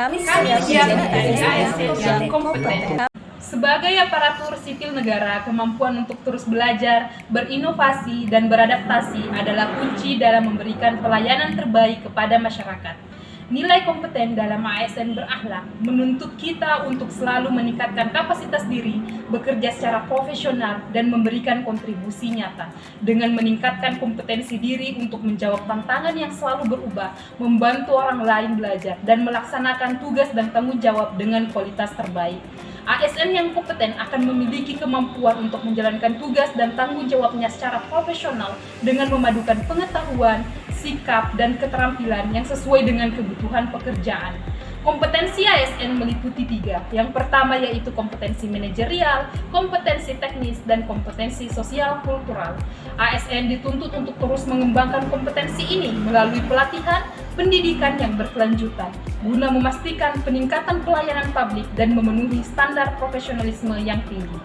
Kami siap menjadi ASN yang kompeten. Sebagai aparatur sipil negara, kemampuan untuk terus belajar, berinovasi, dan beradaptasi adalah kunci dalam memberikan pelayanan terbaik kepada masyarakat. Nilai kompeten dalam ASN berakhlak menuntut kita untuk selalu meningkatkan kapasitas diri, bekerja secara profesional, dan memberikan kontribusi nyata. Dengan meningkatkan kompetensi diri untuk menjawab tantangan yang selalu berubah, membantu orang lain belajar, dan melaksanakan tugas dan tanggung jawab dengan kualitas terbaik. ASN yang kompeten akan memiliki kemampuan untuk menjalankan tugas dan tanggung jawabnya secara profesional dengan memadukan pengetahuan, sikap, dan keterampilan yang sesuai dengan kebutuhan pekerjaan. Kompetensi ASN meliputi 3. Yang pertama yaitu kompetensi manajerial, kompetensi teknis, dan kompetensi sosial kultural. ASN dituntut untuk terus mengembangkan kompetensi ini melalui pelatihan, pendidikan yang berkelanjutan, guna memastikan peningkatan pelayanan publik dan memenuhi standar profesionalisme yang tinggi.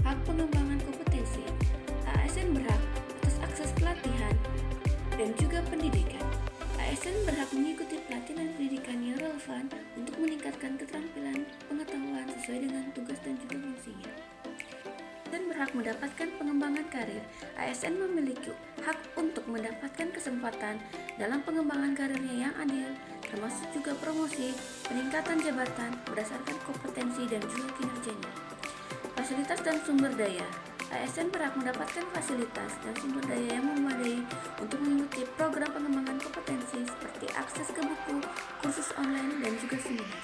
Hak pengembangan kompetensi. ASN berhak atas akses pelatihan dan juga pendidikan. ASN berhak mengikuti pelatihan dan pendidikan yang relevan untuk meningkatkan keterampilan pengetahuan sesuai dengan tugas dan juga fungsinya. Dan berhak mendapatkan pengembangan karir. ASN memiliki hak untuk mendapatkan kesempatan dalam pengembangan karirnya yang adil, termasuk juga promosi, peningkatan jabatan berdasarkan kompetensi dan juga kinerjanya. Fasilitas dan sumber daya. ASN berhak mendapatkan fasilitas dan sumber daya yang memadai untuk mengikuti program pengembangan kompetensi seperti akses ke buku, kursus online, dan juga seminar.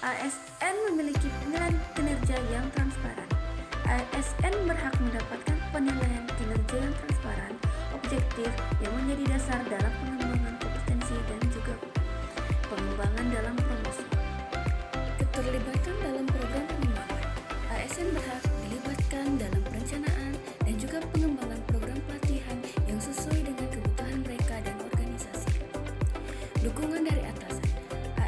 ASN memiliki penilaian kinerja yang transparan. ASN berhak mendapatkan penilaian kinerja yang transparan, objektif, yang menjadi dasar dalam pengembangan kompetensi dan juga pengembangan dalam promosi. Keterlibatan dalam program pengembangan. ASN berhak dilibatkan dalam perencanaan dan juga pengembangan program pelatihan yang sesuai dengan kebutuhan mereka dan organisasi. Dukungan dari atasan.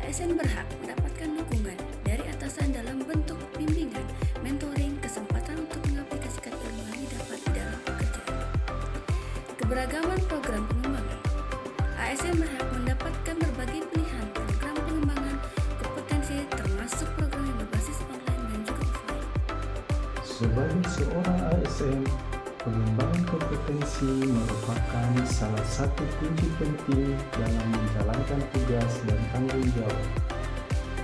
ASN berhak mendapatkan dukungan dari atasan dalam bentuk bimbingan, mentoring, kesempatan untuk mengaplikasikan ilmu yang didapat di dalam pekerjaan. Keberagaman program pengembangan. ASN berhak mendapatkan berbagai pilihan program pengembangan kompetensi termasuk program yang berbasis online dan juga offline. Sebagai seorang ASN, pengembangan kompetensi merupakan salah satu kunci penting dalam menjalankan tugas dan tanggung jawab,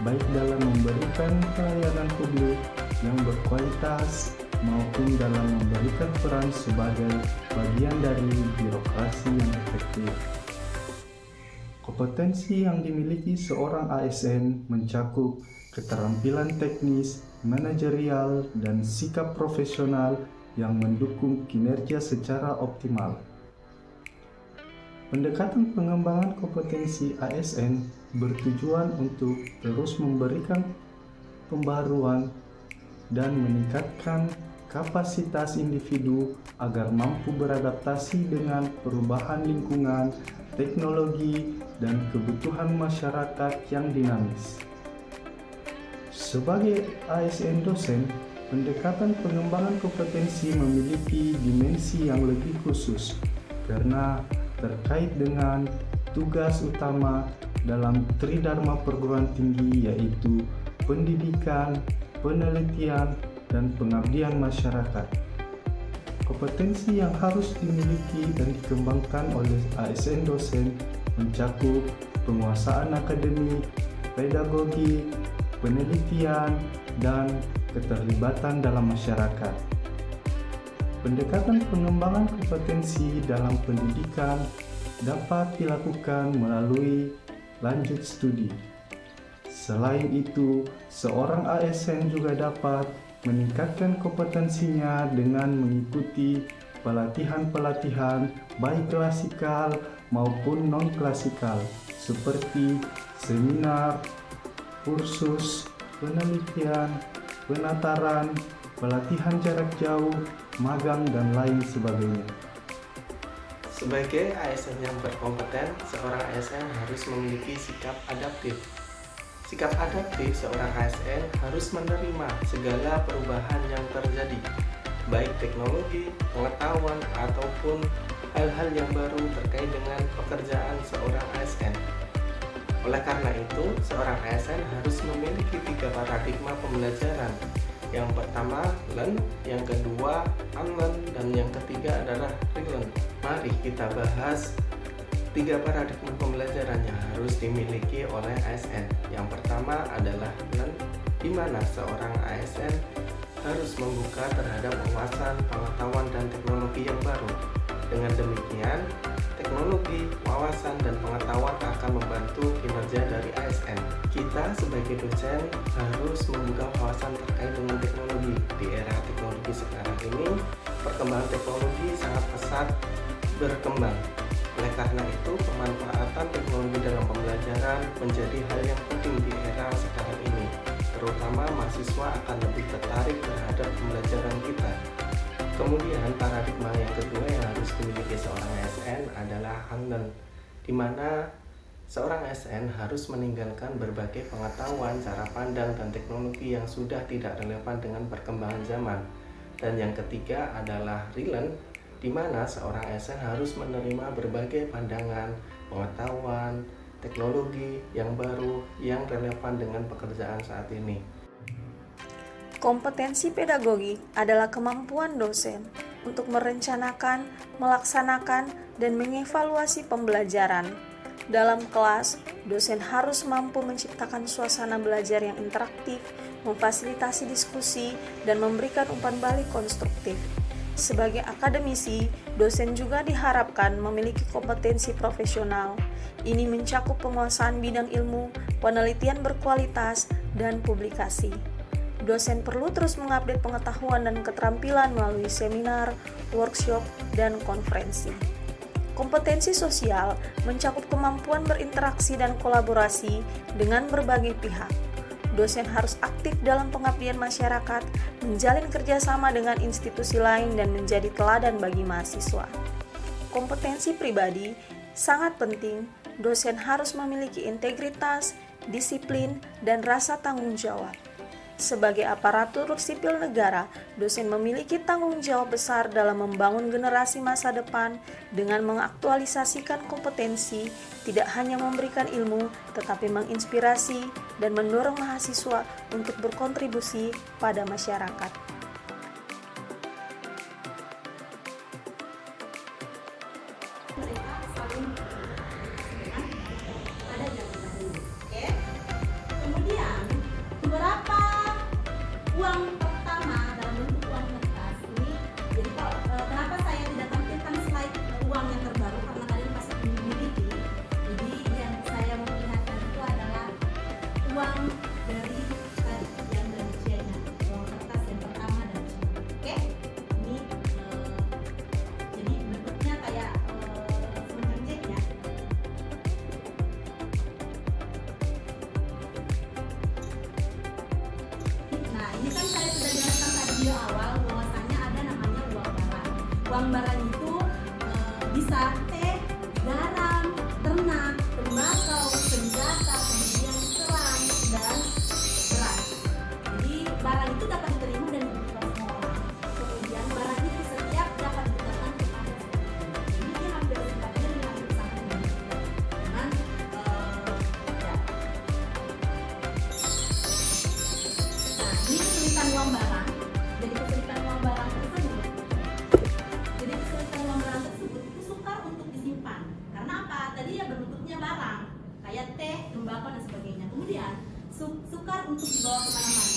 baik dalam memberikan pelayanan publik yang berkualitas maupun dalam memberikan peran sebagai bagian dari birokrasi yang efektif. Kompetensi yang dimiliki seorang ASN mencakup keterampilan teknis, manajerial, dan sikap profesional yang mendukung kinerja secara optimal. Pendekatan pengembangan kompetensi ASN bertujuan untuk terus memberikan pembaruan dan meningkatkan kapasitas individu agar mampu beradaptasi dengan perubahan lingkungan, teknologi, dan kebutuhan masyarakat yang dinamis. Sebagai ASN dosen, pendekatan pengembangan kompetensi memiliki dimensi yang lebih khusus karena terkait dengan tugas utama dalam Tridharma perguruan tinggi, yaitu pendidikan, penelitian, dan pengabdian masyarakat. Kompetensi yang harus dimiliki dan dikembangkan oleh ASN dosen mencakup penguasaan akademik, pedagogi, penelitian, dan keterlibatan dalam masyarakat. Pendekatan pengembangan kompetensi dalam pendidikan dapat dilakukan melalui lanjut studi. Selain itu, seorang ASN juga dapat meningkatkan kompetensinya dengan mengikuti pelatihan-pelatihan baik klasikal maupun non-klasikal seperti seminar, kursus, penelitian, penataran, pelatihan jarak jauh, magang, dan lain sebagainya. Sebagai ASN yang berkompeten, seorang ASN harus memiliki sikap adaptif. Sikap adaptif seorang ASN harus menerima segala perubahan yang terjadi, baik teknologi, pengetahuan, ataupun hal-hal yang baru terkait dengan pekerjaan seorang ASN. Oleh karena itu, seorang ASN harus memiliki 3 paradigma pembelajaran. Yang pertama, learn, yang kedua, unlearn, dan yang ketiga adalah relearn. Mari kita bahas 3 paradigma pembelajaran yang harus dimiliki oleh ASN. Yang pertama adalah learn, di mana seorang ASN harus membuka terhadap wawasan, pengetahuan, dan teknologi yang baru. Dengan demikian, teknologi, wawasan, dan pengetahuan akan membantu kinerja dari ASN. Kita sebagai dosen harus membuka wawasan terkait dengan teknologi. Di era teknologi sekarang ini, perkembangan teknologi sangat pesat berkembang. Oleh karena itu, pemanfaatan teknologi dalam pembelajaran menjadi hal yang penting di era sekarang ini. Terutama mahasiswa akan lebih tertarik terhadap pembelajaran kita. Kemudian paradigma yang kedua yang harus dimiliki seorang ASN adalah unlearn, di mana seorang ASN harus meninggalkan berbagai pengetahuan, cara pandang, dan teknologi yang sudah tidak relevan dengan perkembangan zaman. Dan yang ketiga adalah relearn, di mana seorang ASN harus menerima berbagai pandangan, pengetahuan, teknologi yang baru yang relevan dengan pekerjaan saat ini. Kompetensi pedagogi adalah kemampuan dosen untuk merencanakan, melaksanakan, dan mengevaluasi pembelajaran. Dalam kelas, dosen harus mampu menciptakan suasana belajar yang interaktif, memfasilitasi diskusi, dan memberikan umpan balik konstruktif. Sebagai akademisi, dosen juga diharapkan memiliki kompetensi profesional. Ini mencakup penguasaan bidang ilmu, penelitian berkualitas, dan publikasi. Dosen perlu terus mengupdate pengetahuan dan keterampilan melalui seminar, workshop, dan konferensi. Kompetensi sosial mencakup kemampuan berinteraksi dan kolaborasi dengan berbagai pihak. Dosen harus aktif dalam pengabdian masyarakat, menjalin kerjasama dengan institusi lain, dan menjadi teladan bagi mahasiswa. Kompetensi pribadi sangat penting. Dosen harus memiliki integritas, disiplin, dan rasa tanggung jawab. Sebagai aparatur sipil negara, dosen memiliki tanggung jawab besar dalam membangun generasi masa depan dengan mengaktualisasikan kompetensi, tidak hanya memberikan ilmu, tetapi menginspirasi dan mendorong mahasiswa untuk berkontribusi pada masyarakat. Kemudian beberapa uang pertama dalam bentuk uang kertas ini, jadi kenapa saya tidak tampilkan slide uang yang terbaru karena kalian pasti memiliki. Jadi yang saya memperlihatkan itu adalah uang dari tadi yang dari China, uang kertas yang pertama dari China. Oke, ini jadi bentuknya kayak semacam cek ya. Nah, ini kan saya sudah jelaskan tadi di awal bahwasanya ada namanya uang barang. Uang barang itu bisa teh, garam, ternak, tembakau, senjata, kemudian kerang, dan beras. Jadi barang itu dapat diterima dan dibutuhkan semua orang. Kemudian barang itu setiap dapat digunakan kepada semua. Ini dia hampir sifatnya hampir sama dengan ya. Ini kesulitan uang barang. Jadi kesulitan uang barang tersebut itu sukar untuk disimpan. Karena apa? Tadi ya berbentuknya barang, kayak teh, tembakau dan sebagainya. Kemudian sukar untuk dibawa kemana-mana,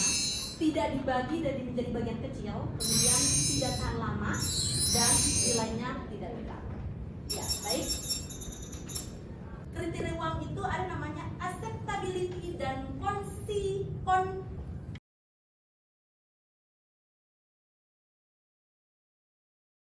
tidak dibagi dari menjadi bagian kecil, kemudian tidak tahan lama, dan nilainya tidak tetap. Ya, baik. Kriteria uang itu ada namanya